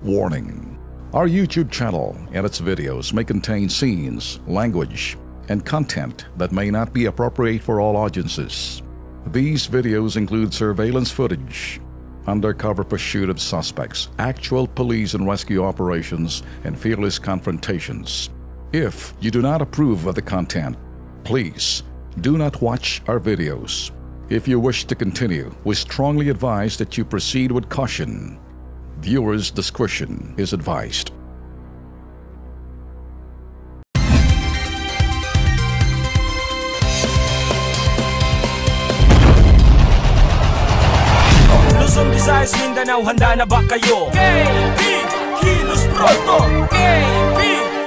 Warning: our YouTube channel and its videos may contain scenes, language, and content that may not be appropriate for all audiences. These videos include surveillance footage, undercover pursuit of suspects, actual police and rescue operations, and fearless confrontations. If you do not approve of the content, please do not watch our videos. If you wish to continue, we strongly advise that you proceed with caution. Viewers' discretion is advised. Luzon, Visayas, Mindanao, handa na ba kayo? KB, Kilos Pronto! KB,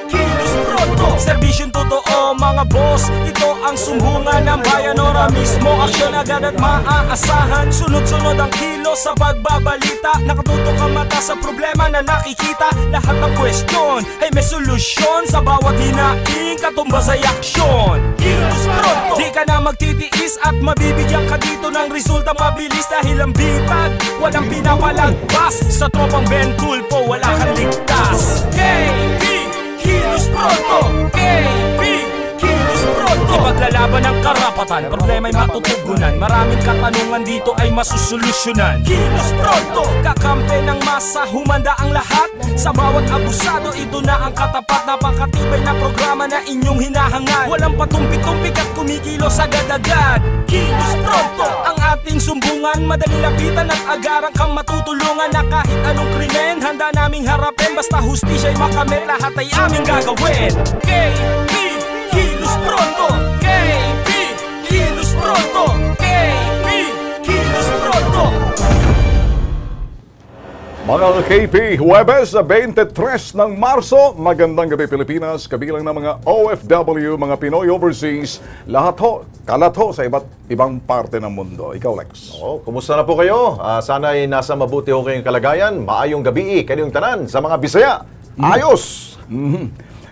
Kilos Pronto! Serbisyong totoo mga boss, ito ang sumbungan ng bayan. Ora mismo, aksyon agad at maaasahan. Sunod-sunod ang kilos sa pagbabalita. Nakatutok ang mata sa problema na nakikita. Lahat ng question ay may solusyon. Sa bawat hinaing katumbas ay aksyon. Kilos Pronto! Di ka na magtitiis at mabibigyan ka dito ng resulta mabilis. Dahil ang bitag, walang pinapalagpas. Sa tropang Ben Tulfo, wala kang ligtas. KB, Kilos Pronto! KB, Kilos Pronto! Ipaglalaban ng karapatan, problema'y matutugunan. Maraming katanungan dito ay masusolusyonan. Kilos Pronto! Kakampi ng masa, humanda ang lahat. Sa bawat abusado, ito na ang katapat. Napakatibay na programa na inyong hinahangad. Walang patumpik-tumpik at kumikilos agad-agad. Kilos Pronto! Ang ating sumbungan, madali lapitan at agarang kang matutulungan. Na kahit anong krimen, handa naming harapin. Basta hustisya'y makamit, lahat ay aming gagawin. KB, Kilos Pronto! KB, Kilos Pronto! KB, Kilos Pronto! Mga KP, Huwebes, 23 ng Marso, magandang gabi Pilipinas, kabilang ng mga OFW, mga Pinoy overseas, lahat ho, kalat ho sa iba't ibang parte ng mundo. Ikaw, Lex. Kumusta na po kayo? Sana'y nasa mabuti ho kayong kalagayan. Maayong gabi, kayong tanan sa mga Bisaya. Ayos!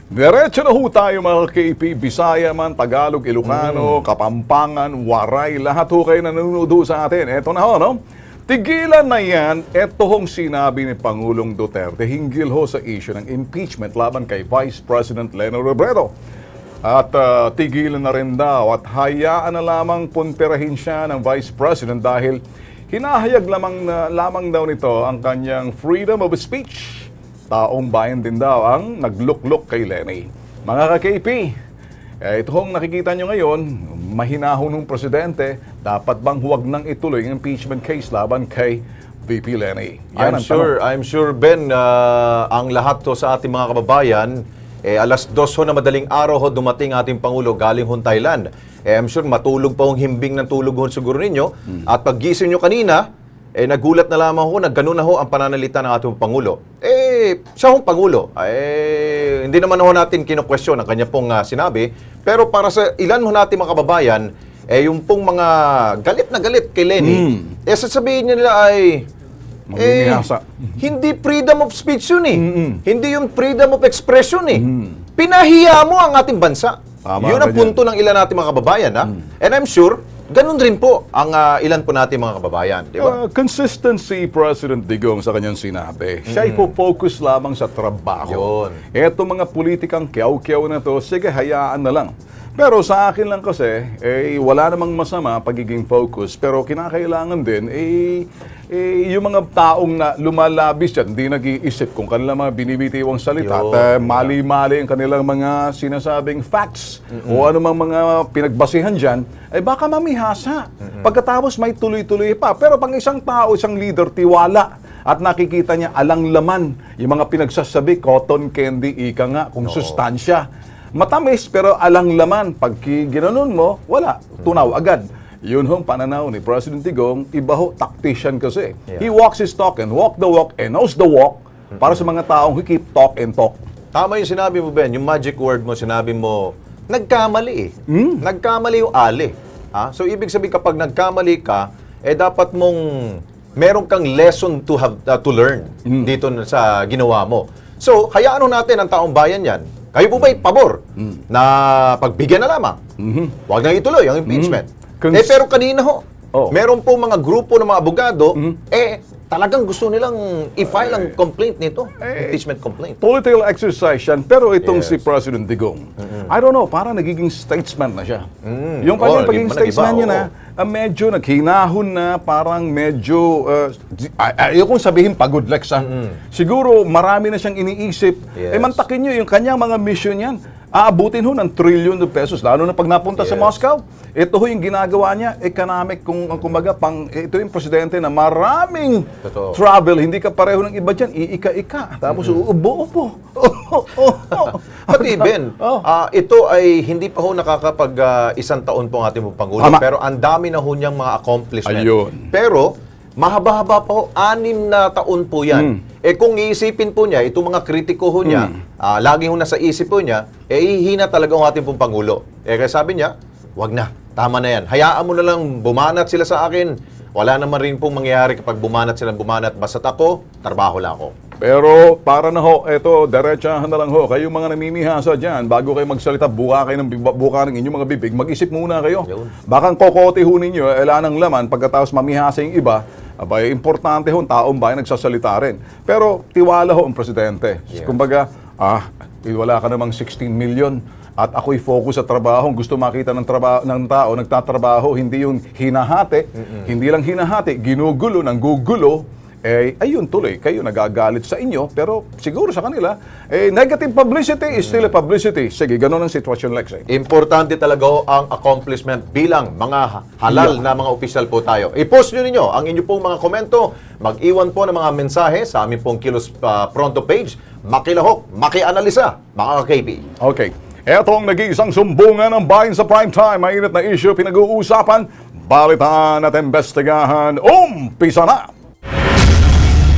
Diretso na ho tayo mga KP, Bisaya man, Tagalog, Ilocano, Kapampangan, Waray, lahat ho kayo nanonood ho sa atin. Eto na ho, no? Tigilan na yan, eto hong sinabi ni Pangulong Duterte hinggil ho sa issue ng impeachment laban kay Vice President Leni Robredo. At tigilan na rin daw at hayaan na lamang punterahin siya ng Vice President dahil hinahayag lamang daw nito ang kanyang freedom of speech. Taong bayan din daw ang nagluklok kay Leni. Mga ka-KP, ito hong nakikita nyo ngayon, mahinahon ng presidente, dapat bang huwag nang ituloy ang impeachment case laban kay VP Leni? I'm sure, Ben, ang lahat to sa ating mga kababayan, alas 2 ho na madaling araw ho dumating ating Pangulo galing hong Thailand. I'm sure matulog pa hong himbing ng tulog ho siguro ninyo. At paggising nyo kanina, nagulat na lamang ho na gano'n na ho ang pananalita ng ating Pangulo. Siya hong Pangulo. Hindi naman ho natin kino-question ang kanya pong sinabi. Pero para sa ilan ho natin mga kababayan, yung pong mga galit na galit kay Leni, sasabihin nila ay, hindi freedom of speech yun Hindi yung freedom of expression Pinahiya mo ang ating bansa. Yun ang punto ng ilan natin mga kababayan. And I'm sure, ganun rin po ang ilan po natin mga kababayan. Di ba? Consistency, President Digong, sa kanyang sinabi. Siya focus lamang sa trabaho. Eto mga politikang kiyaw-kiyaw na to, sige, hayaan na lang. Pero sa akin lang kasi, wala namang masama pagiging focus. Pero kinakailangan din, yung mga taong na lumalabis dyan, hindi nag-iisip kung kanilang mga binibitiwang salita at mali-mali ang kanilang mga sinasabing facts o anumang mga pinagbasihan dyan, ay baka mamihasa. Pagkatapos may tuloy-tuloy pa. Pero pang isang tao, isang leader, tiwala at nakikita niya alang laman, yung mga pinagsasabi, cotton candy, ika nga, kung sustansya. Matamis pero alang laman. Pag ginanon mo, wala. Tunaw agad. Yun hong pananaw ni President Digong. Iba ho, tactician kasi. He walks his talk and walk the walk and knows the walk para sa mga taong who keep talk and talk. Tama yung sinabi mo, Ben. Yung magic word mo, sinabi mo, nagkamali Nagkamali yung ali. So, ibig sabihin kapag nagkamali ka, dapat mong meron kang lesson to have to learn dito sa ginawa mo. So, hayaan natin ang taong bayan yan. Kayo po ba'y pabor na pagbigyan na lamang? Huwag na ituloy ang impeachment. Pero kanina ho, meron po mga grupo ng mga abogado, talagang gusto nilang i-file ang complaint nito, impeachment complaint. Political exercise yan, pero itong si President Digong, I don't know, parang nagiging statesman na siya. Yung kanyang pagiging statesman niya na, medyo naghinahon na, parang medyo, ayokong sabihin pagod leksan. Siguro marami na siyang iniisip. Mantakin nyo, yung kanyang mga mission yan, aabutin ho ng trillion of pesos, lalo na pag napunta sa Moscow. Ito ho yung ginagawa niya, economic, kumbaga, ito yung presidente na maraming travel, hindi ka pareho ng iba dyan, iika-ika, tapos uubo-ubo. Pati Ben, ito ay hindi pa ho nakakapag isang taon po ang ating Pangulo, pero ang dami na ho niyang mga accomplishment. Pero, mahaba-haba pa ho, 6 na taon po yan. Kung iisipin po niya, itong mga kritiko ho niya, lagi ho nasa isip po niya, ihina talaga ang ating Pangulo. Kaya sabi niya, wag na, tama na yan. Hayaan mo na lang, bumanat sila sa akin. Wala naman rin pong mangyayari kapag bumanat silang bumanat. Basta't ako, trabaho lang ako. Pero para na ho, eto, diretsahan na lang ho. Kayong mga namimihasa dyan, bago kayo magsalita, buka ng inyong mga bibig, mag-isip muna kayo. Bakang kokote ho ninyo, elan ng laman, pagkatapos mamihasa yung iba, abay, importante ho, taong bayan nagsasalita rin. Pero tiwala ho ang presidente. Kumbaga, wala ka namang 16 million at ako'y focus sa trabaho. Gusto makita ng tao, nagtatrabaho, hindi yung hinahati, hindi lang hinahati, ginugulo, ng gugulo, ayun tuloy, kayo nagagalit sa inyo, pero siguro sa kanila, negative publicity is still a publicity. Sige, ganun ang sitwasyon, Lex. Importante talaga ang accomplishment bilang mga halal na mga opisyal po tayo. I-post nyo ninyo ang inyo pong mga komento, mag-iwan po ng mga mensahe sa aming pong Kilos Pronto page, makilahok, makianalisa, mga ka-KP. Okay. Eto ang nag-iisang sumbungan ng bayan sa primetime. Mainit na issue, pinag-uusapan, balitaan at investigahan. Umpisa na!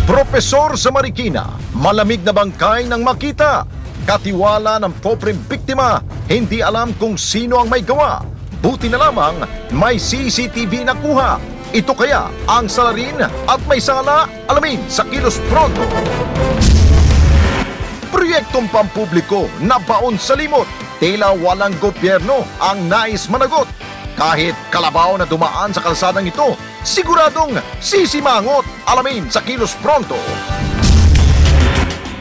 Propesor sa Marikina, malamig na bangkay ng makita. Katiwala ng pobreng biktima, hindi alam kung sino ang may gawa. Buti na lamang may CCTV na kuha. Ito kaya ang salarin at may sala? Alamin sa Kilos Pronto. Proyektong pampubliko na baon sa limot. Tila walang gobyerno ang nais managot. Kahit kalabaw na dumaan sa kalsadang ito, siguradong sisimangot. Alamin sa Kilos Pronto.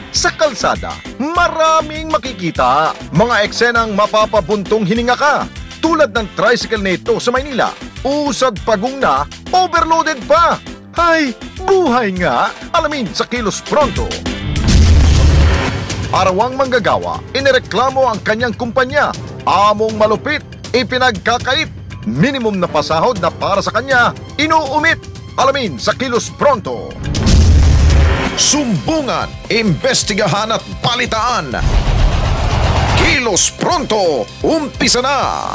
Sa kalsada, maraming makikita. Mga eksenang mapapabuntong hininga ka. Tulad ng tricycle nito sa Maynila. Usad pagong na, overloaded pa. Ay, buhay nga. Alamin sa Kilos Pronto. Arawang manggagawa, inireklamo ang kanyang kumpanya. Among malupit, ipinagkakait. Minimum na pasahod na para sa kanya, inuumit. Alamin sa Kilos Pronto. Sumbungan, imbestigahan at balitaan. Kilos Pronto, umpisa na!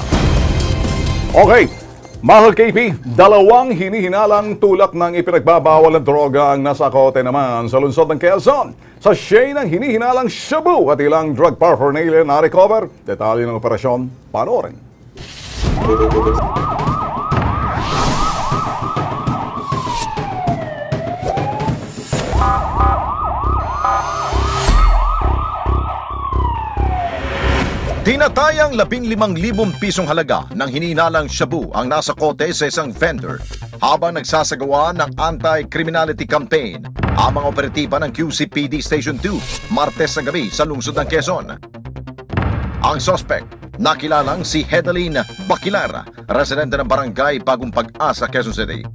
Okay, mga KP, 2 hinihinalang tulak ng ipinagbabawal ng droga ang nasa kote naman sa lungsod ng Quezon. Sa siyay ng hinihinalang shabu at ilang drug paraphernalia na recover. Detalye ng operasyon, panoorin. Tinatayang 15,000 pisong halaga ng hinihinalang shabu ang nasa kote sa isang vendor habang nagsasagawa ng anti-criminality campaign ang mga operatiba ng QCPD Station 2 Martes na gabi sa lungsod ng Quezon. Ang suspect, nakilalang si Hedaline Baquilar, residente ng barangay Bagong Pag-asa, Quezon City.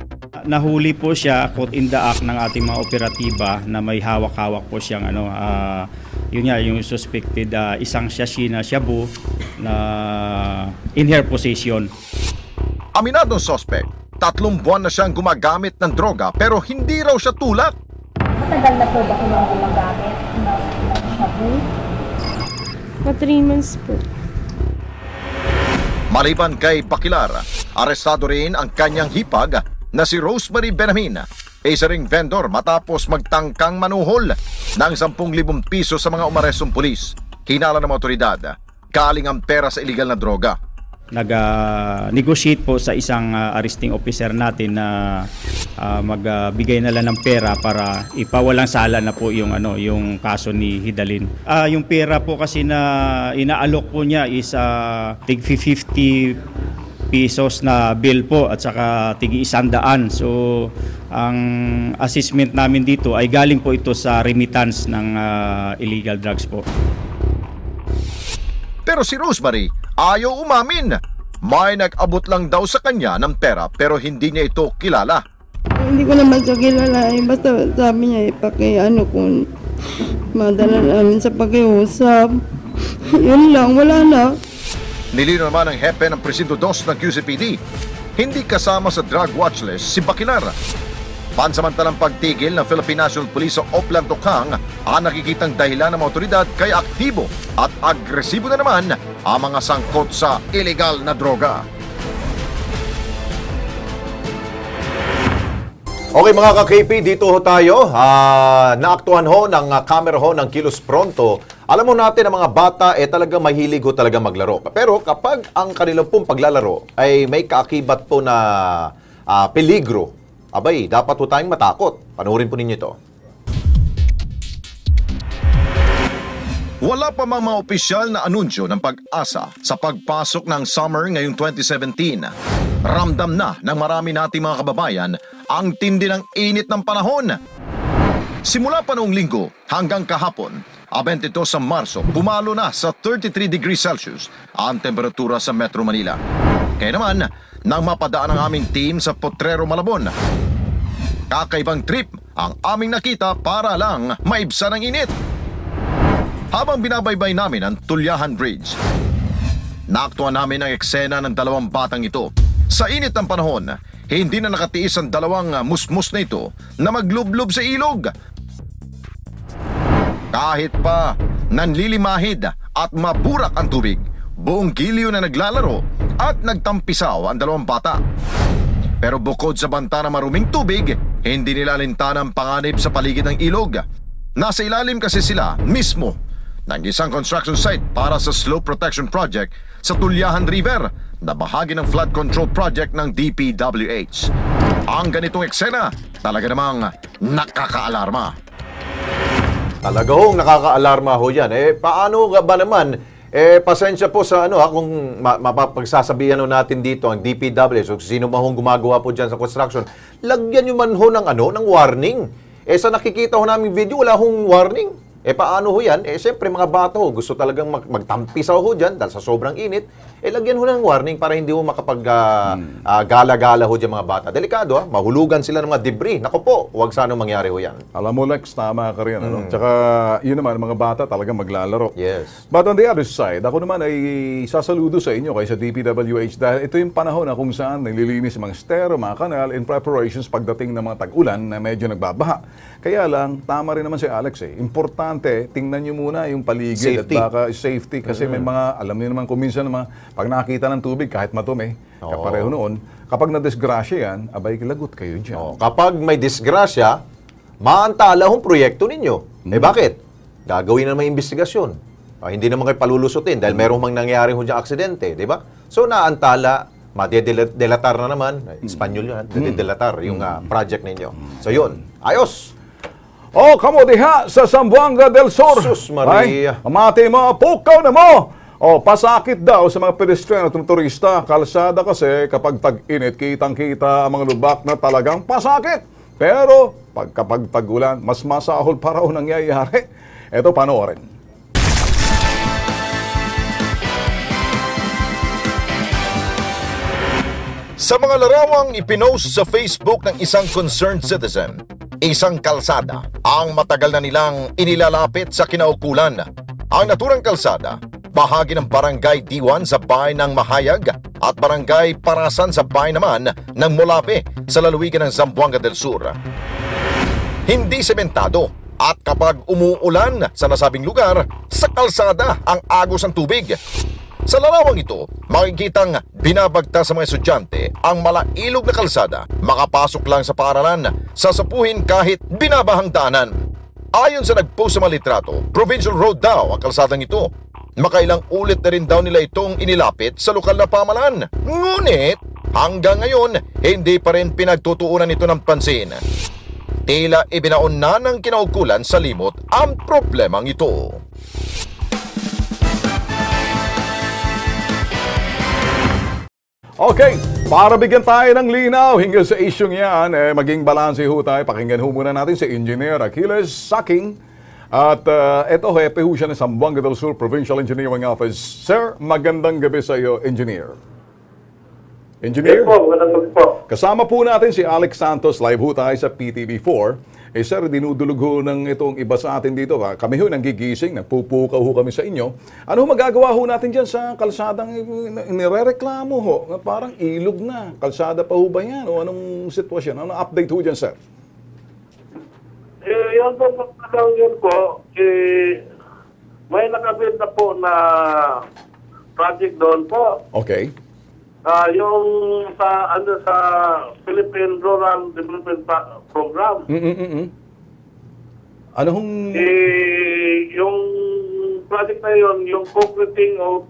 Nahuli po siya caught in the act ng ating mga operatiba na may hawak-hawak po siyang yun nga, yung suspected isang shashi na shabu na in her possession. Aminadong suspect, 3 buwan na siyang gumagamit ng droga pero hindi raw siya tulak. Matagal na po ba kung gumagamit ng shabu? 3 months po. Maliban kay Baquilar, arestado rin ang kanyang hipag na si Rosemary Benamin, isa ring vendor matapos magtangkang manuhol ng 10,000 piso sa mga umarestong pulis. Hinala ng otoridad, galing ang pera sa illegal na droga. Nag-negotiate po sa isang arresting officer natin na magbigay na lang ng pera para ipawalang sala na po yung kaso ni Hidalin. Yung pera po kasi na inaalok po niya is tig 50 pesos na bill po at saka tigi 100. So ang assessment namin dito ay galing po ito sa remittance ng illegal drugs po. Pero si Rosemary ayaw umamin. May nag-abot lang daw sa kanya ng pera pero hindi niya ito kilala. Hindi ko naman siya kilala basta sabi niya kung madala namin sa pakiusap. Yun lang, wala na. Nilino naman ang hepe ng Presinto 2 ng QCPD. Hindi kasama sa drug watchlist si Bakilar. Pansamantalang pagtigil ng Philippine National Police sa Oplan Tokhang ang nakikitang dahilan ng mga otoridad kaya aktibo at agresibo na naman ang mga sangkot sa illegal na droga. Okay mga ka-KP, dito ho tayo. Naaktuhan ho ng camera ho ng Kilos Pronto. Alam mo natin ang mga bata talaga mahilig ho talaga maglaro. Pero kapag ang kanilang pong paglalaro ay may kaakibat po na peligro, abay, dapat po tayong matakot. Panoorin po ninyo ito. Wala pa mga opisyal na anunsyo ng pag-asa sa pagpasok ng summer ngayong 2017. Ramdam na ng marami nating mga kababayan ang tindi ng init ng panahon. Simula pa noong linggo hanggang kahapon, 22 sa Marso, pumalo na sa 33 degrees Celsius ang temperatura sa Metro Manila. Kaya naman, nang mapadaan ang aming team sa Potrero, Malabon, kakaibang trip ang aming nakita para lang maibsan ang init. Habang binabaybay namin ang Tulyahan Bridge, naaktuhan namin ang eksena ng dalawang batang ito. Sa init ng panahon, hindi na nakatiis ang dalawang musmus na ito na maglublob sa ilog. Kahit pa nanlilimahid at maburak ang tubig, buong giliw na naglalaro at nagtampisaw ang dalawang bata. Pero bukod sa banta ng maruming tubig, hindi nila alintan ang panganib sa paligid ng ilog. Nasa ilalim kasi sila mismo ng isang construction site para sa slope protection project sa Tulyahan River na bahagi ng flood control project ng DPWH. Ang ganitong eksena talaga namang nakakaalarma. Talaga hong nakakaalarma ho yan. Paano ba naman? Pasensya po sa kung mapapagsasabihan natin dito ang DPWH o sino man hong gumagawa po dyan sa construction, lagyan nyo man ho ng warning. Sa nakikita ho namin video, wala hong warning. Paano ho yan? Siyempre mga bata ho, gusto talagang magtampisaw ho dyan dahil sa sobrang init. Lagyan ho ng warning para hindi ho makapag-gala-gala ho dyan mga bata. Delikado mahulugan sila ng mga debris. Naku po, huwag sana mangyari ho yan. Alam mo Lex, tama ka rin. Tsaka yun naman, mga bata talagang maglalaro. Yes. But on the other side, ako naman ay sasaludo sa inyo kay sa DPWH dahil ito yung panahon na kung saan nililinis mga estero, mga kanal in preparations pagdating ng mga tag-ulan na medyo nagbabaha. Kaya lang, tama rin naman si Alex importante, tingnan nyo muna yung paligid safety. At baka safety kasi may mga, alam niyo naman kung minsan naman, pag nakakita ng tubig kahit matumi, kapareho noon, kapag na-disgrasya yan, abay lagot kayo dyan. Kapag may disgrasya, maantala hong proyekto ninyo. Bakit? Gagawin na may investigasyon. Hindi naman kayo palulusutin dahil merong mang nangyari dyan aksidente, di ba? So naantala, madedelatar na naman, Espanyol yun, madedelatar yung project ninyo. So yun, ayos! Kamo diha sa Zamboanga del Sur. Sus Maria. Mamati mo, pukaw na mo. Pasakit daw sa mga pedestrian at turista. Kalsada kasi kapag tag-init, kitang-kita ang mga lubak na talagang pasakit. Pero kapag tag-ulan, mas masahol pa raw nangyayari. Ito, panoorin. Sa mga larawang ipinost sa Facebook ng isang concerned citizen, isang kalsada ang matagal na nilang inilalapit sa kinaukulan. Ang naturang kalsada, bahagi ng Barangay D1 sa bayan ng Mahayag at Barangay Parasan sa bayan naman ng Molape sa lalawigan ng Zamboanga del Sur. Hindi sementado at kapag umuulan sa nasabing lugar, sa kalsada ang agos ng tubig. Sa larawang ito, makikitang binabagta sa mga estudyante ang malailog na kalsada, makapasok lang sa paaralan, sasapuhin kahit binabahang daanan. Ayon sa nagpost sa mga litrato, Provincial Road daw ang kalsadang ito. Makailang ulit na rin daw nila itong inilapit sa lokal na pamahalaan. Ngunit, hanggang ngayon, hindi pa rin pinagtutuunan ito ng pansin. Tila ibinaon na ng kinaukulan sa limot ang problemang ito. Okay, para bigyan tayo ng linaw hinggil sa isyong yan, maging balanse ho tayo. Pakinggan ho muna natin si Engineer Achilles Saking. At ito, hepe ho siya ng Zamboanga del Sur Provincial Engineering Office. Sir, magandang gabi sa iyo, Engineer. Engineer? Yes po, magandang po. Kasama po natin si Alex Santos, live ho tayo sa PTV4. Sir, dinudulog ho ng itong iba sa atin dito. Kami ho nanggigising, nagpupukaw ho kami sa inyo. Ano magagawa ho natin dyan sa kalsadang nirereklamo ho? Parang ilog na. Kalsada pa ho ba yan? O anong sitwasyon? Anong update ho dyan, sir? Yung yun po, may nakabit na po na project doon po. Okay. Yung sa Philippine Rural Development Program. Ano hong... Yung project na yun, yung concreting of...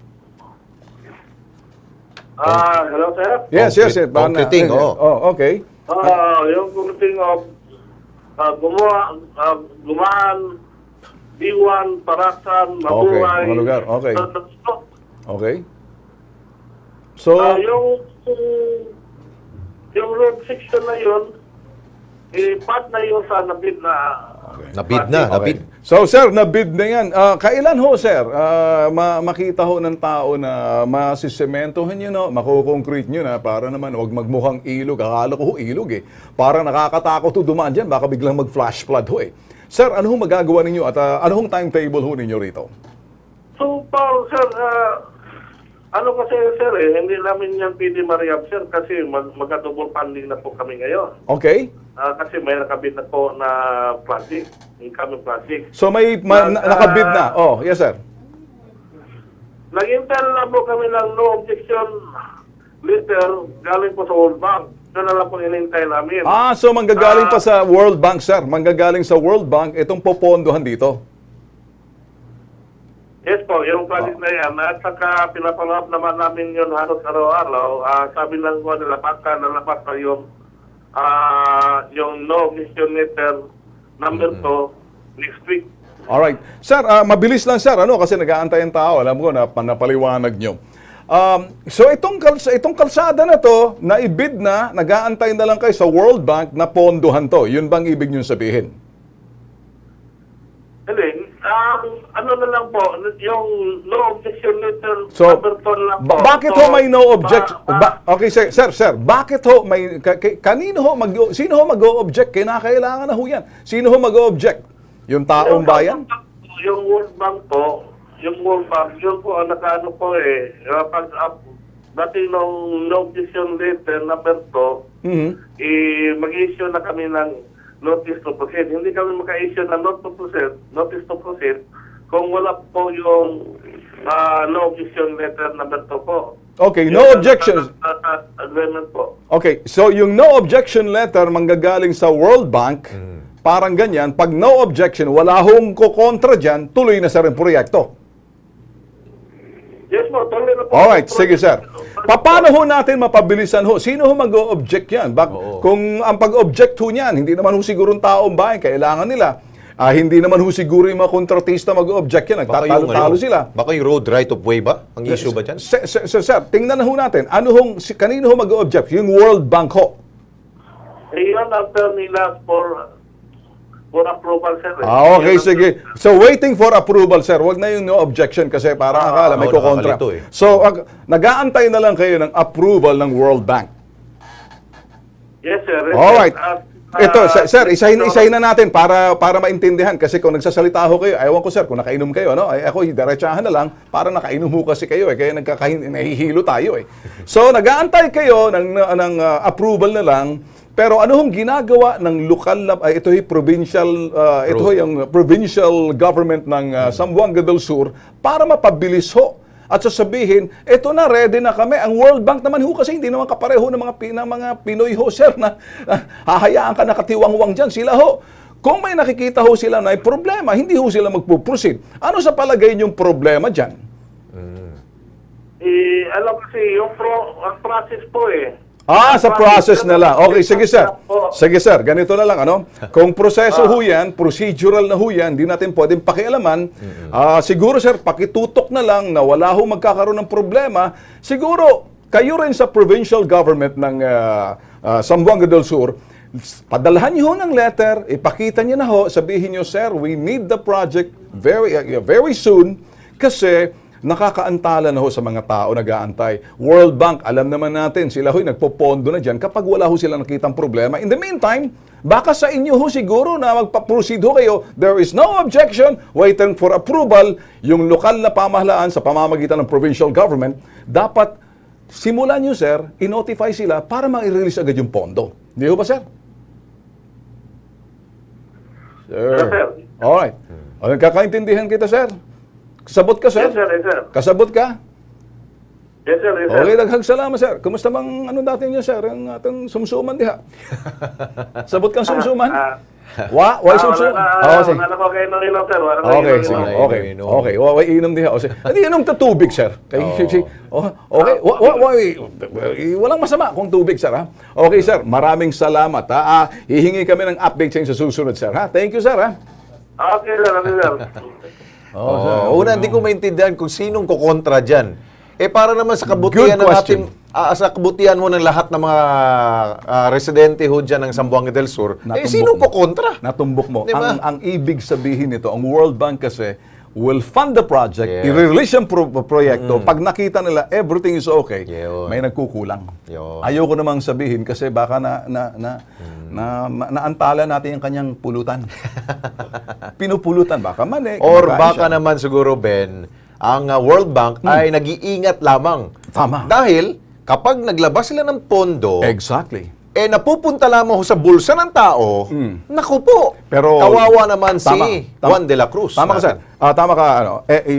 hello, sir? Yes. Concreting, okay. Yung concreting of Gumaan, Diwan, Parasan, Mabuhay. Mga lugar. Okay. Okay. So, yung road section na yun, part na yun sa nabid na. Nabid. So, sir, nabid na yan. Kailan ho, sir, makita ho ng tao na masisementohan nyo, no? Makukoncrete nyo na para naman huwag magmukhang ilog. Akala ko ho ilog eh. Para nakakatakot ho dumaan dyan, baka biglang mag-flash flood ho eh. Sir, ano ho magagawa ninyo at ano hong timetable ho ninyo rito? So, Paul, sir, ano kasi, sir, hindi namin yan pwede ma-reab, sir, kasi magka-double funding na po kami ngayon. Okay. Kasi may nakabid na po na project, incoming project. So may nakabid na? Oh, yes, sir. Nag-intel na po kami ng no objection letter galing po sa World Bank. Doon na lang po inintay namin. So manggagaling pa sa World Bank, sir. Manggagaling sa World Bank itong popondohan dito. Yes po, yung project na yan. At saka pinapalawap naman namin yun halos araw-araw. Sabi lang ko nila, pagka nalapas na yung no objection letter number 2 next week. Alright. Sir, mabilis lang, sir. Kasi nag-aantay ang tao. Alam ko na napaliwanag nyo. So itong kalsada na to, naibid na, nag-aantay na lang kayo sa World Bank na pondohan to. Yun bang ibig nyo sabihin? Hindi. Ano na lang po, yung no objection letter so, number 2 lang po. Bakit ho may no objection? Okay, sir, bakit ho may sino ho mag-o-object? Kinakailangan na ho yan. Sino ho mag-o-object? Yung taong bayan? Yung World Bank po, yun po ang nakaano po dati nung no objection letter number 2, mag-issue na kami ng notice to proceed. Hindi kami maka-issue ng notice to proceed kung wala po yung no objection letter number 2 po. Okay, no objection. Agreement po. Okay, so yung no objection letter manggagaling sa World Bank, parang ganyan, pag no objection, wala hong kukontra dyan, tuloy na sa rin proyekto. Yes po, tuloy na po. Alright, sige sir. Paano ho natin mapabilisan ho? Sino ho mag-o-object yan? Kung ang pag-object ho niyan, hindi naman ho siguro ang taong bayan, kailangan nila. Hindi naman ho siguro yung mga kontratista mag-o-object yan. Nagtatalo-talo sila. Baka yung road right of way ba? Ang issue ba dyan? Sir, tingnan na ho natin. Kanino ho mag-o-object? Yung World Bank ho. Iyon ang term nila for approval, sir. Okay, sige. So, waiting for approval, sir. Huwag na yung no objection kasi parang akala may kukontra. So, nag-aantay na lang kayo ng approval ng World Bank. Yes, sir. Alright. Ito, sir, isahin na natin para maintindihan. Kasi kung nagsasalita ho kayo, ewan ko, sir, kung nakainom kayo, ako, diretsahan na lang, para nakainom ho kasi kayo, kaya nahihilo tayo, So, nag-aantay kayo ng approval na lang. Pero ano hong ginagawa ng lokal na ito yung provincial government ng Zamboanga del Sur para mapabilis ho at sasabihin, ito na, ready na kami. Ang World Bank naman ho kasi hindi naman kapareho ng mga Pinoy ho, sir, na hahayaan ka nakatiwangwang dyan. Sila ho, kung may nakikita ho sila na may problema, hindi ho sila magpuproceed. Ano sa palagay niyong problema dyan? Alam kasi, yung process po sa process na lang. Okay, sige sir. Sige sir, ganito na lang, Kung proseso ho yan, procedural na ho yan, di natin pwedeng pakialaman. Siguro sir, pakitutok na lang na wala ho magkakaroon ng problema. Siguro, kayo rin sa provincial government ng Zamboanga del Sur, padalhan niyo ho ng letter, ipakita niyo na ho, sabihin niyo, sir, we need the project very soon kasi nakakaantala na ho sa mga tao nag-aantay. World Bank, alam naman natin, sila ho'y nagpopondo na dyan kapag wala ho sila nakitang problema. In the meantime, baka sa inyo ho siguro na magpa-proceed ho kayo, there is no objection, waiting for approval, yung lokal na pamahalaan sa pamamagitan ng provincial government, dapat simulan nyo, sir, i-notify sila para ma-release agad yung pondo. Hindi ho ba, sir? Sir. Alright. Nagkakaintindihan kita, sir. Kasabot ka, sir? Yes, sir. Yes, sir. Kasabot ka? Yes, sir. Yes, sir. Okay, daghang salamat, sir. Kumusta bang ano natin niyo, sir? Ang ating sumsuman diha. Sabot kang sumsuman? Why sumsuman? Sige. Ko kayo nang inom, sir. Okay, sige. Okay. Why inom diha? Hindi inom ta tubig, sir. Okay. Walang masama kung tubig, sir, ha? Okay, sir. Maraming salamat, ha? Hihingi kami ng update sa susunod, sir, ha? Thank you, sir, ha? Okay, sir. Okay, sir. Una, hindi ko maintindihan kung sinong kukontra dyan. Para naman sa kabutihan ng ating, sa kabutihan mo ng lahat ng mga residente ho dyan ng Zamboanga del Sur, sinong kukontra? Natumbok mo. Diba? Ang ibig sabihin nito, ang World Bank kasi will fund the project, i-release yung proyekto. Pag nakita nila everything is okay, may nagkukulang. Ayoko namang sabihin kasi baka naantala natin yung kanyang pulutan. Pinupulutan, baka mali. Or baka naman siguro, Ben, ang World Bank ay nag-iingat lamang. Tama. Dahil kapag naglabas sila ng pondo, exactly, napupunta lamang sa bulsa ng tao, naku po, pero kawawa naman si Juan de la Cruz. Tama ka, sir. Tama ka,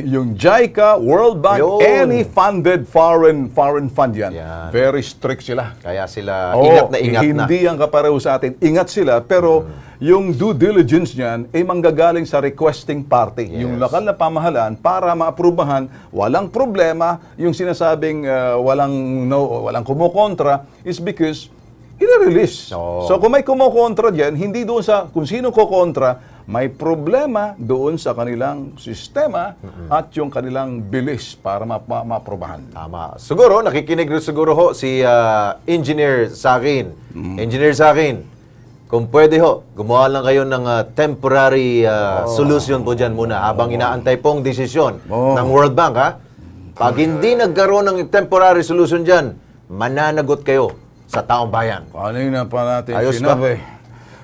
yung JICA, World Bank, any funded foreign fund yan, very strict sila. Kaya sila ingat na ingat na. Hindi ang kapareho sa atin. Ingat sila, pero yung due diligence niyan ay manggagaling sa requesting party. Yung lokal na pamahalaan para maaprubahan, walang problema. Yung sinasabing walang kumukontra is because i-release. So kung may kumukontra dyan, hindi doon sa kung sino kukontra, may problema doon sa kanilang sistema at yung kanilang bilis para maprobahan. Tama. Siguro, nakikinig rin siguro ho si Engineer Sakin. Engineer Sakin, kung pwede ho, gumawa lang kayo ng temporary solution po dyan muna habang inaantay pong desisyon ng World Bank, ha? Pag hindi nagkaroon ng temporary solution dyan, mananagot kayo sa taong bayan. Kanina pa natin Ayos sinabi,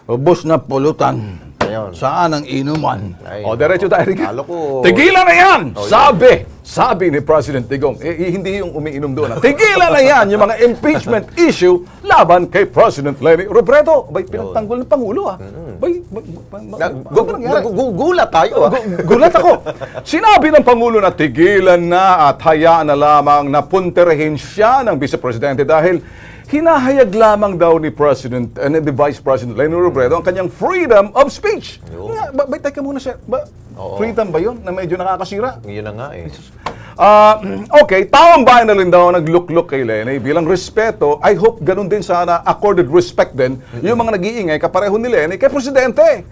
ubos na pulutan. Ayun. Saan ang inuman? Ay, Diretso tayo. Tigilan na yan! Sabi ni President Digong, hindi yung umiinom doon. Tigilan na yan yung mga impeachment issue laban kay President Leni Robredo. Bay, pinagtanggol ng Pangulo, ha? Gulat tayo, ha? Gulat ako. Sinabi ng Pangulo na tigilan na at hayaan na lamang na punterehin siya ng Vice Presidente dahil hinahayag lamang daw ni President and the Vice President Leni Robredo ang kanyang freedom of speech. Teka muna, sir. Freedom ba yun na medyo nakakasira? Yun na nga, eh. Okay, taong bayan na rin daw naglook-look kay Leni bilang respeto. I hope ganun din sana accorded respect din yung mga nag-iingay kapareho ni Leni kay Presidente.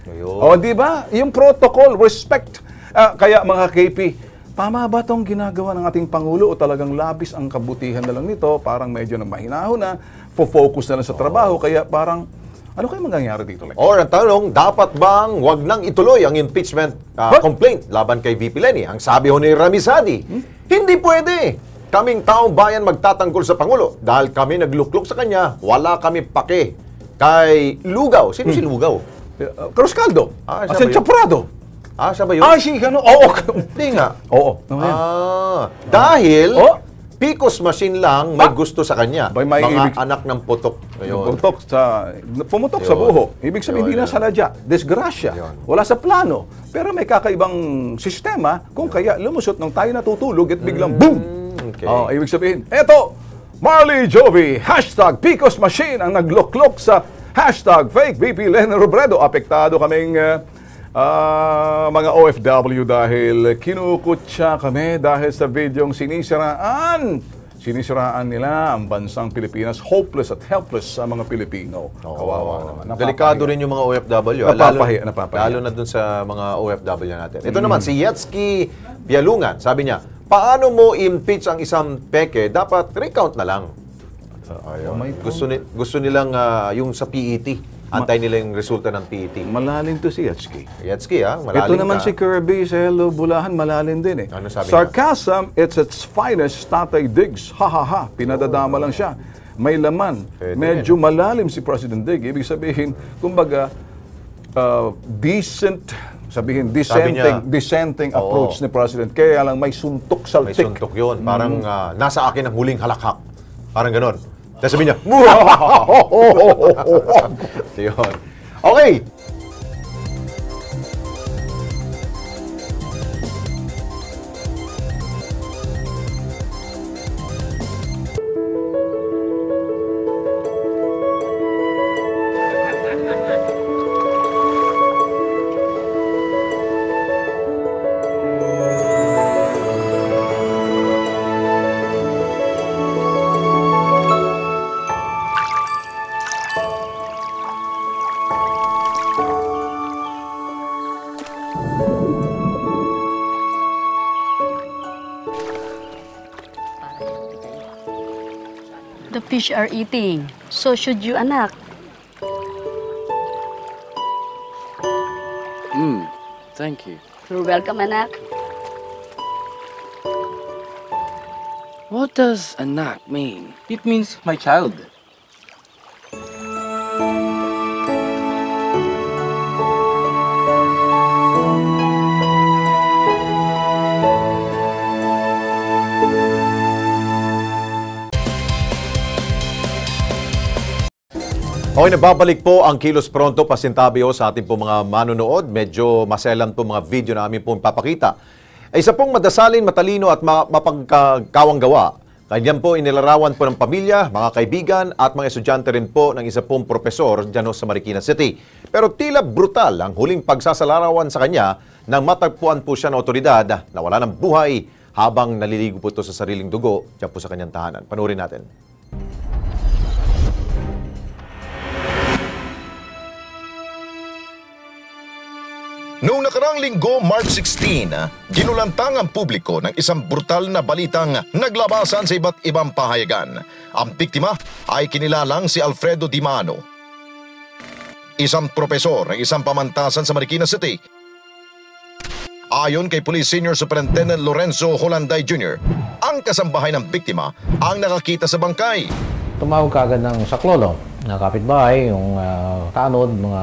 Di ba? Yung protocol, respect. Kaya mga KP, tama ba itong ginagawa ng ating Pangulo o talagang labis ang kabutihan na lang nito? Parang medyo na mahinaho na, focus na lang sa trabaho, kaya parang, ano kayo mangyayari dito? Or ang tanong, dapat bang wag nang ituloy ang impeachment complaint laban kay VP Leni? Ang sabi ho ni Ramizadi, hindi pwede. Kaming taong bayan magtatanggol sa Pangulo dahil kami naglukluk sa kanya, wala kami pake. Kay Lugaw, sino si Lugaw? Cruzcaldo. Chaprado. Siya ba yun? Si gano'n. Oo. Hindi nga. Oo. Dahil, Picos Machine lang may gusto sa kanya. Mga anak ng putok. Pumutok sa buho. Ibig sabihin, hindi na saladya. Desgrasya. Wala sa plano. Pero may kakaibang sistema kung kaya lumusot nung tayo natutulog at biglang boom! Ibig sabihin, eto, Marley Jovi, #Picos Machine ang nagloklok sa #fake VP Leni Robredo. Apektado kaming mga OFW dahil kinukutya kami dahil sa videong sinisiraan nila ang bansang Pilipinas, hopeless at helpless sa mga Pilipino. Kawawa naman. Delikado rin yung mga OFW. Napapahiya. Lalo na dun sa mga OFW natin. Ito naman, si Yetsky Pialungan, sabi niya, paano mo impeach ang isang peke? Dapat recount na lang. Ayaw. Gusto nilang yung sa PET. Antay nila yung resulta ng PET. Malalim to si Yatsky. Yatsky, malalim. Ito naman si Kirby sa Hello Bulahan, malalim din eh. Ano sabi Sarcasm, it's its finest, Tatay Diggs. Ha ha ha, pinadadama lang siya. May laman. Medyo malalim si President Diggs. Ibig sabihin, kumbaga, dissenting approach ni President. Kaya lang may suntok saltik. May suntok yun. Parang nasa akin ang huling halakhak. Parang ganon. Tapos sabi niya, yun. Okay. The fish are eating. So should you, anak. Thank you. You're welcome, anak. What does anak mean? It means my child. Okay, nababalik po ang Kilos Pronto Pasintabio sa ating po mga manonood. Medyo maselan po mga video na amin po papakita. Isa pong madasalin, matalino at mapagkawang gawa. Kanyan po inilarawan po ng pamilya, mga kaibigan at mga estudyante rin po ng isa pong propesor dyan sa Marikina City. Pero tila brutal ang huling pagsasalarawan sa kanya nang matagpuan po siya ng otoridad na wala ng buhay habang naliligo po ito sa sariling dugo dyan po sa kanyang tahanan. Panoorin natin. Noong nakarang linggo, March 16, ginulantang ang publiko ng isang brutal na balitang naglabasan sa iba't ibang pahayagan. Ang biktima ay kinilalang si Alfredo Dimano, isang propesor ng isang pamantasan sa Marikina City. Ayon kay Police Senior Superintendent Lorenzo Holanday Jr., ang kasambahay ng biktima ang nakakita sa bangkay. Tumawag kaagad ng saklolo, na kapitbahay, yung tanod, mga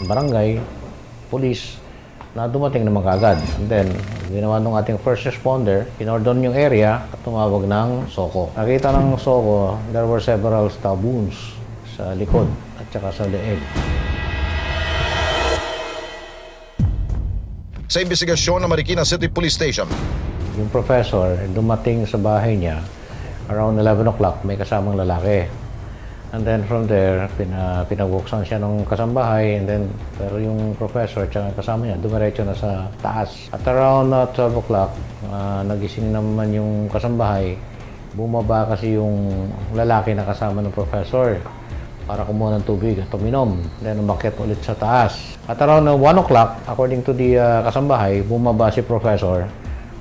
barangay, police na dumating naman kaagad. And then, ginawa ng ating first responder, kinordon yung area at tumawag ng SOCO. Nakita ng SOCO, there were several stab wounds sa likod at saka sa leeg. Sa investigasyon ng Marikina City Police Station, yung professor dumating sa bahay niya around 11 o'clock, may kasamang lalaki. And then from there, pinabuksan siya ng kasambahay, and then, pero yung professor at kasama niya, dumiretso na sa taas. At around 12 o'clock, nagising naman yung kasambahay, bumaba kasi yung lalaki na kasama ng professor para kumuha ng tubig at uminom. Then umakyat ulit sa taas. At around 1 o'clock, according to the kasambahay, bumaba si professor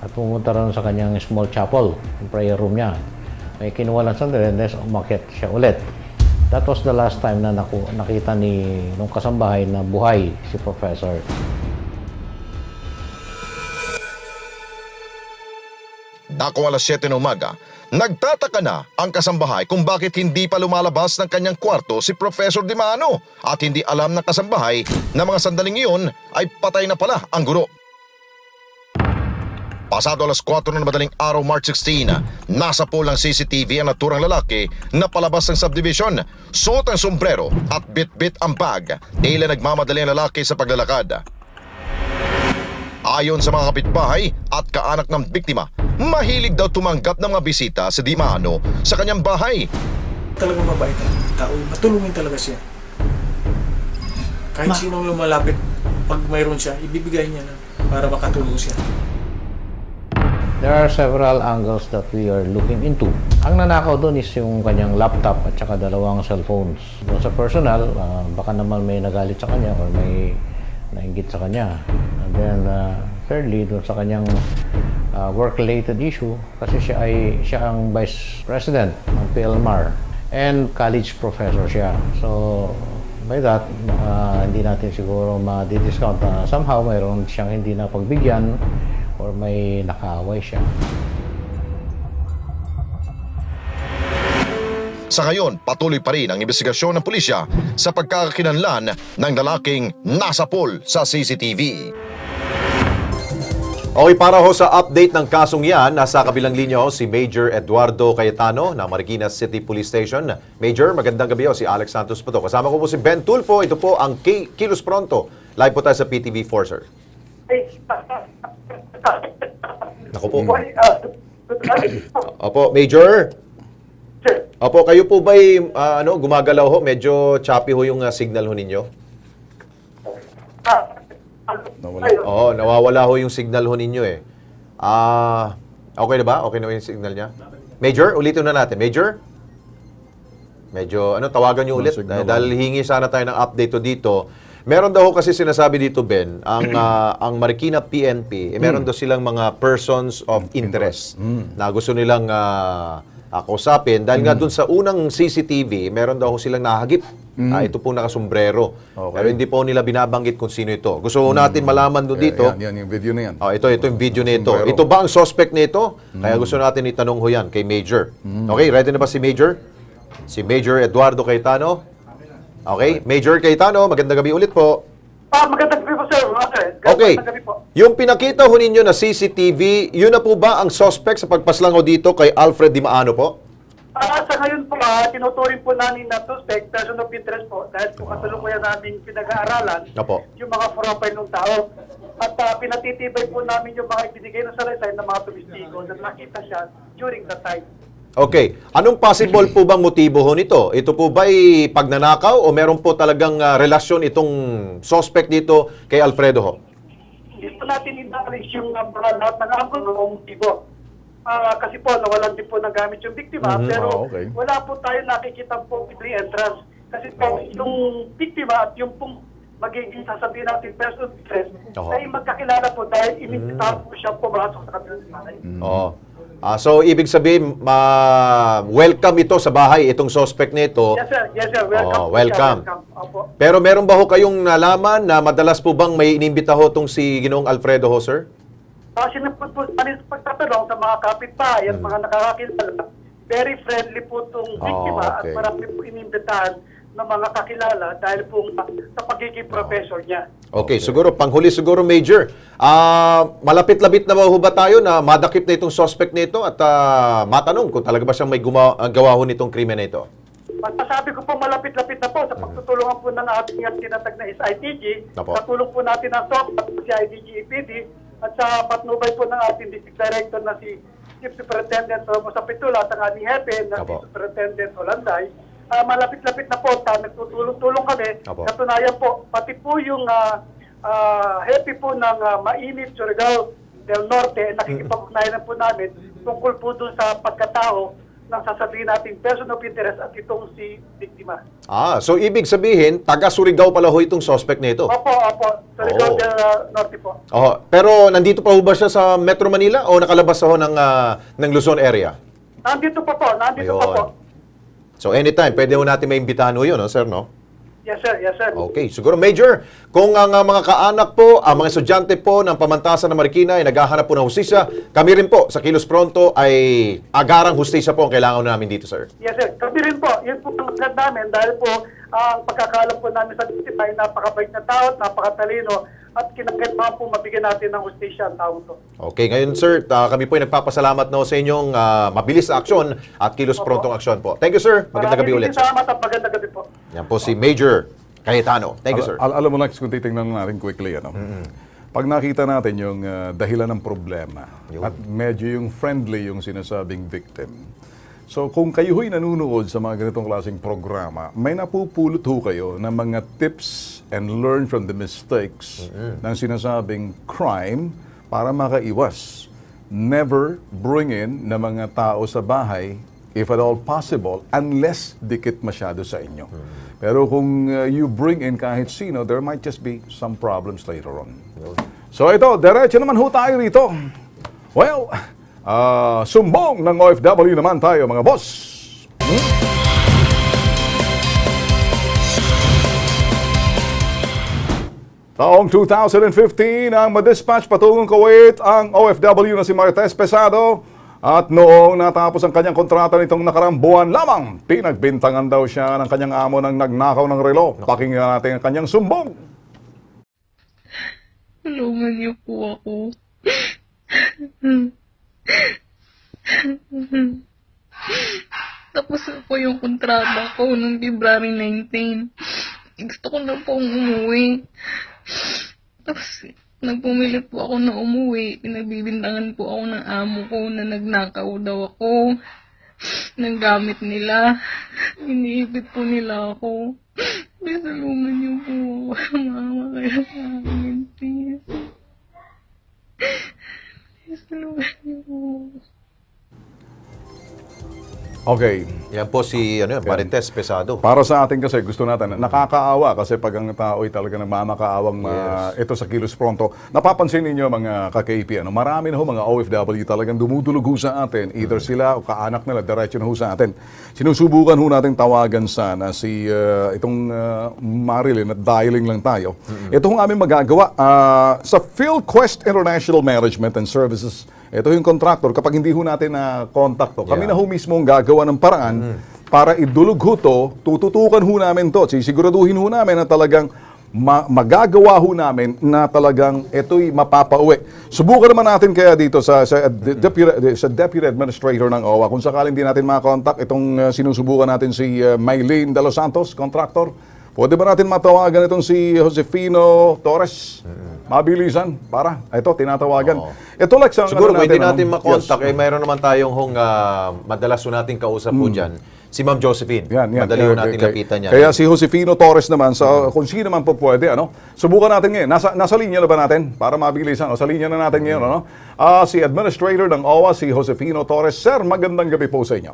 at pumunta rin sa kanyang small chapel, yung prayer room niya. May kinuha lang sandali, and then umakyat siya ulit. That was the last time na nakita nung kasambahay na buhay si Professor. Dakong alas 7 ng umaga, nagtataka na ang kasambahay kung bakit hindi pa lumalabas ng kanyang kwarto si Professor Dimano at hindi alam ng kasambahay na mga sandaling iyon ay patay na pala ang guro. Pasado alas 4 ng madaling araw, March 16, nasa pool ng CCTV ang naturang lalaki na palabas ng subdivision. Suot ang sombrero at bit-bit ang bag. Tila nagmamadali ang lalaki sa paglalakad. Ayon sa mga kapitbahay at kaanak ng biktima, mahilig daw tumanggap ng mga bisita si Dimano sa kanyang bahay. Talagang mabait ang tao. Matulungin talaga siya. Kahit sinong lumalapit, pag mayroon siya, ibibigay niya na para makatulong siya. There are several angles that we are looking into. Ang nanakaw doon is yung kanyang laptop at saka 2 cellphones. Doon sa personal, baka naman may nagalit sa kanya or may nainggit sa kanya. And then, thirdly, doon sa kanyang work-related issue kasi siya ang Vice President ng PLMAR and college professor siya. So, by that, hindi natin siguro ma-discount na somehow mayroon siyang hindi na pagbigyan or may nakaaway siya. Sa ngayon, patuloy pa rin ang investigasyon ng pulisya sa pagkakakilanlan ng lalaking nasapol sa CCTV. Okay, para ho sa update ng kasong yan, nasa kabilang linya ho si Major Eduardo Cayetano ng Marikina City Police Station. Major, magandang gabi ho, si Alex Santos po to. Kasama ko po si Ben Tulfo, ito po ang Kilos Pronto. Live po tayo sa PTV4, sir. Ako po. Opo, Major. Opo, kayo po ba'y gumagalaw ho? Medyo choppy ho yung signal ho ninyo? Nawawala ho yung signal ho ninyo eh. Okay na ba? Okay na yung signal niya? Major, ulitin na natin. Major? Medyo, tawagan nyo ulit. Dahil hingi sana tayo ng update dito. Meron daw kasi sinasabi dito, Ben, ang Marikina PNP, meron daw silang mga persons of interest na gusto nilang kausapin. Dahil nga dun sa unang CCTV, meron daw silang nahagip. Ito pong nakasombrero. Okay. Pero hindi po nila binabanggit kung sino ito. Gusto natin malaman doon dito. Yan yung video na yan. Ito yung video nito. Ito ba ang suspect nito? Kaya gusto natin itanong ho yan kay Major. Okay, ready na ba si Major? Si Major Eduardo Cayetano. Okay, Major Cayetano, magandang gabi ulit po. Magandang gabi po, sir. Okay, yung pinakita ho ninyo na CCTV, yun na po ba ang suspect sa pagpaslang ho dito kay Alfred Di Maano po? Sa ngayon po, tinuturing po namin na suspect, person of interest po, dahil po kasalukuyan namin pinag-aaralan yung mga profile ng tao. At pinatitibay po namin yung mga ibinigay na salaysay ng mga tumistigo na nakita siya during that time. Okay. Anong possible po bang motibo ho nito? Ito po ba'y pagnanakaw o meron po talagang relasyon itong suspect dito kay Alfredo ho? Hindi po natin inalis yung lahat ng anggulo ng motibo. Kasi po, nawalan din po ng gamit yung biktima, pero wala po tayo nakikita po entrance. Kasi po, yung biktima at yung pong magiging sasabihin natin person of interest ay magkakilala po dahil inimbitahan po siya pumasok sa kabilang bahay. So, ibig sabihin, welcome ito sa bahay, itong suspect nito. Yes, sir. Yes, sir. Welcome. Welcome. Pero meron ba ho kayong nalaman na madalas po bang may inimbita ho itong si Ginoong Alfredo ho, sir? Sinapot po sa pagtatanong sa mga kapitbahay at mga nakakakilala, very friendly po itong biktima at marami po inimbitahan ng mga kakilala dahil po sa pagiging professor niya. Okay, siguro, panghuli siguro, Major. Malapit-lapit na ba tayo na madakip na itong suspect nito at matanong kung talaga ba siyang may gawa ho nitong krimen na ito? Masasabi ko po malapit-lapit na po sa pagtutulungan po ng ating tinatag na SITG. Katulong po natin ang SOC at si IDG-EPD at sa patnubay po ng ating District Director na si Chief Superintendent Romo Sapitula at ang ating Hepe na si Superintendent Olanday. Malapit-lapit na po, nagtutulong-tulong kami. Katunayan po, pati po yung Hepe po ng Mainit, Surigao del Norte, nakikipag-ugnayan po namin tungkol po dun sa pagkatao ng sasabihin natin person of interest at itong si biktima. So ibig sabihin, taga Surigao pala ho itong suspect nito? Opo. Surigao del Norte po. Pero nandito pa ho ba siya sa Metro Manila o nakalabas ho ng Luzon area? Nandito pa po. So anytime, pwede ho natin maimbitahan ho yun, sir, no? Yes, sir. Okay. Siguro, Major, kung ang mga kaanak po, ang mga estudyante po ng pamantasan ng Marikina ay naghahanap po ng hustisya, kami rin po sa Kilos Pronto ay agarang hustisya po ang kailangan namin dito, sir. Yes, sir. Kami rin po. Yun po ang agad namin dahil po ang pagkakalam po namin sa biktima ay napakabait na tao, napakatalino, at kinakailangan po mabigyan natin ng hustisya ang tao to. Okay. Ngayon, sir, kami po ay nagpapasalamat na sa inyong mabilis na aksyon at Kilos Prontong aksyon po. Thank you, sir. Magandang gabi ulit. Salamat at magandang gabi po. Yan po si Major Cayetano. Thank you, sir. Alam mo lang, kung titingnan natin quickly, pag nakita natin yung dahilan ng problema at medyo yung friendly yung sinasabing victim. So kung kayo'y nanunood sa mga ganitong klaseng programa, may napupulot ho kayo ng mga tips and learn from the mistakes ng sinasabing crime para makaiwas. Never bring in na mga tao sa bahay, if at all possible, unless dikit masyado sa inyo. Pero kung you bring in kahit sino, there might just be some problems later on. So ito, diretso naman ho tayo rito. Well, sumbong ng OFW naman tayo mga boss. Taong 2015 ang madispatch patungong Kuwait ang OFW na si Martes Pesado at noong natapos ang kanyang kontrata nitong nakarang buwan lamang, pinagbintangan daw siya ng kanyang amo ng nagnakaw ng relo. Pakinggan natin ang kanyang sumbong. Tulungan niyo po ako. Tapos na po yung kontrata ko noong February 19. Gusto ko na pong umuwi. Tapos, nagpumilit po ako na umuwi. Pinagbibintangan po ako ng amo ko na nagnakaw daw ako. Ng gamit nila. Iniipit po nila ako. Please, tulungan niyo po ako. Mama, kaya sa akin, please. Please, tulungan niyo po. Okay. Yan po si Martes Pesado. Para sa atin kasi gusto natin, nakakaawa kasi pag ang tao ay talaga nagmamakaawang ito sa Kilos Pronto. Napapansin ninyo mga ka-KP, marami na ho mga OFW talagang dumudulog ho sa atin. Either sila o kaanak nila, diretso na ho sa atin. Sinusubukan ho natin tawagan sana si itong Marilyn at dialing lang tayo. Ito hong aming magagawa sa PhilQuest International Management and Services. Ito yung contractor, kapag hindi ho natin na contact to, kami na ho mismo ang gagawa ng paraan para idulog ho to, tututukan ho namin to, sisiguraduhin ho namin na talagang magagawa ho namin na talagang ito'y mapapauwi. Subukan naman natin kaya dito sa Deputy Administrator ng OWA, kung sakaling di natin makakontakt, itong sinusubukan natin si Maylene De Los Santos, contractor. Pwede ba natin matawagan itong si Josefino Torres? Mabilisan para. Ito, tinatawagan. Ito, Lex, siguro pwede natin makontak. Mayroon naman tayong madalas po natin kausap po dyan. Si Ma'am Josephine. Madali po natin lapitan niya. Kaya si Josefino Torres naman, kung sino naman po pwede, subukan natin ngayon. Nasa linya na ba natin? Para mabilisan. Sa linya na natin ngayon. Si Administrator ng OWA, si Josefino Torres. Sir, magandang gabi po sa inyo.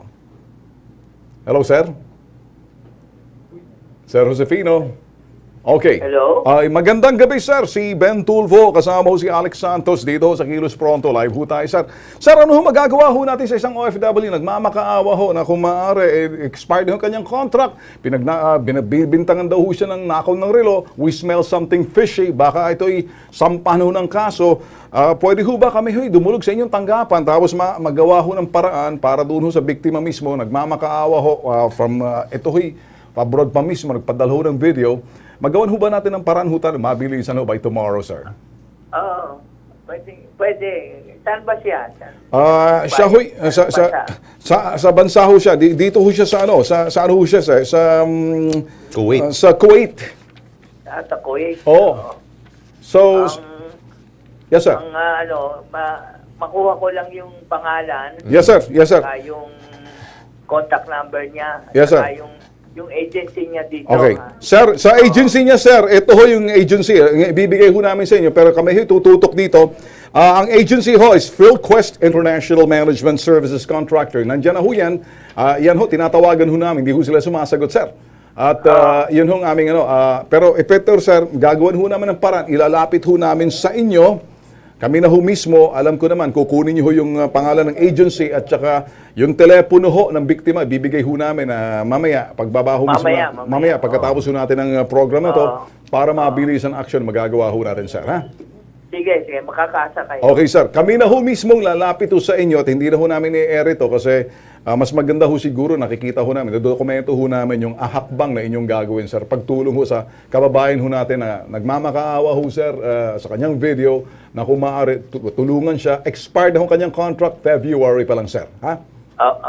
Hello, sir. Sir Josefino. Okay. Hello? Magandang gabi, sir. Si Ben Tulfo, kasama ho si Alex Santos dito sa Kilos Pronto. Live ho tayo, sir. Sir, ano ho magagawa ho natin sa isang OFW? Nagmamakaawa ho na kung maaari, expired ho kanyang contract. Binabintangan daw ho siya ng nakaw ng relo. We smell something fishy. Baka ito'y sampan ho ng kaso. Pwede ho ba kami dumulog sa inyong tanggapan tapos magawa ho ng paraan para doon ho sa biktima mismo? Nagmamakaawa ho ito ho'y abroad pa mismo, nagpadala ho ng video. Magawan ho ba natin ng paraan ho tayo? Mabilisan ho by tomorrow, sir? Oo. Pwede. Saan ba siya? Siya ho, sa bansa ho siya. Dito ho siya sa ano ho siya, sir? Sa Kuwait. Sa Kuwait. Sa Kuwait? Oo. So, yes, sir. Makuha ko lang yung pangalan. Yes, sir. Yes, sir. Yung contact number niya. Yes, sir. Yung agency niya dito. Okay. Sir, sa agency niya, sir, ito ho yung agency. Ibibigay ho namin sa inyo, pero kami ho tututok dito. Ang agency ho is PhilQuest International Management Services Contractor. Nandiyan na ho yan. Yan ho, tinatawagan ho namin. Hindi ho sila sumasagot, sir. At yun ho ang aming pero ito, sir, gagawin ho namin ng paraan. Ilalapit ho namin sa inyo. Kami na ho mismo, alam ko naman, kukunin niyo ho yung pangalan ng agency at saka yung telepono ho ng biktima, bibigay ho namin mamaya, pagbabaho mismo. Mamaya, pagkatapos ho natin ng program na to, para mabilis ang action, magagawa ho natin, sir, ha? Sige, makakaasa kayo. Okay, sir. Kami na ho mismong lalapit ho sa inyo at hindi na ho namin i-air ito kasi mas maganda ho siguro nakikita ho namin, dokumento ho namin yung ahakbang na inyong gagawin, sir. Pagtulong ho sa kababayan ho natin na nagmamakaawa ho, sir, sa kanyang video na kung maaari, tulungan siya. Expired na ho kanyang contract, February pa lang, sir. Ha?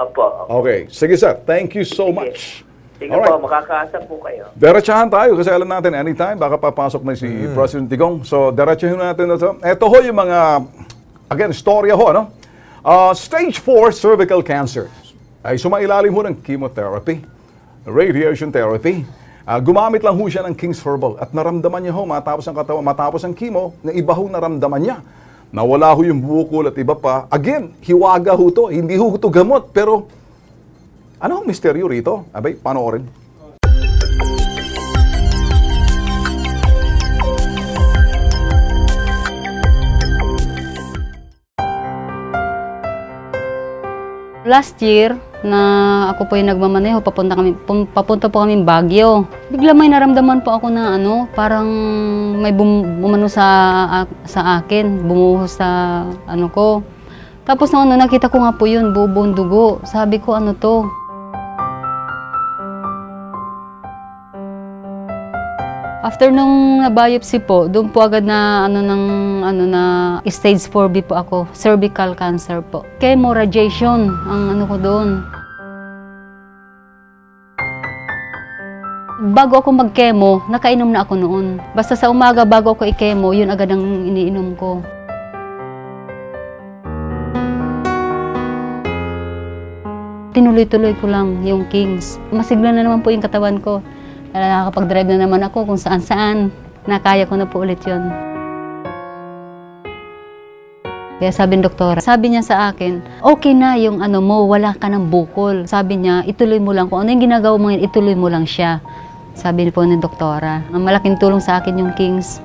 Opo. Okay. Sige, sir. Thank you so much. Sige po, makakaasa po kayo. Diretsahan tayo kasi alam natin anytime baka papasok na si President Digong. So, diretsahan natin na ito. Ito ho yung mga, again, storya ho, stage 4 cervical cancer. Ay sumailalim ho ng chemotherapy, radiation therapy. Gumamit lang ho siya ng King's Herbal at naramdaman niya ho, matapos ang chemo, na iba ho naramdaman niya. Nawala ho yung bukol at iba pa. Again, hiwaga ho to. Hindi ho ito gamot, pero ano ang misteryo rito? Abay, panoorin. Last year, na ako po yung nagmamaneho, papunta po kami Baguio. Bigla may naramdaman po ako na parang may bumano sa akin, bumuhos sa ko. Tapos nung nakita ko nga po yun, buong dugo. Sabi ko, ano to? After nung na-biopsy po, doon po agad na na stage 4B po ako, cervical cancer po. Chemo radiation ang ko doon. Bago ako mag-chemo, nakainom na ako noon. Basta sa umaga bago ako i-chemo, yun agad ang iniinom ko. Tinuloy-tuloy ko lang yung Kings. Masigla na naman po yung katawan ko. Nakakapag-drive na naman ako kung saan-saan. Nakaya ko na po ulit yun. Kaya sabi ng doktora, sabi niya sa akin, okay na yung mo, wala ka ng bukol. Sabi niya, ituloy mo lang. Kung ano yung ginagawa mo ngayon, ituloy mo lang siya. Sabi po ng doktora. Ang malaking tulong sa akin yung Kings.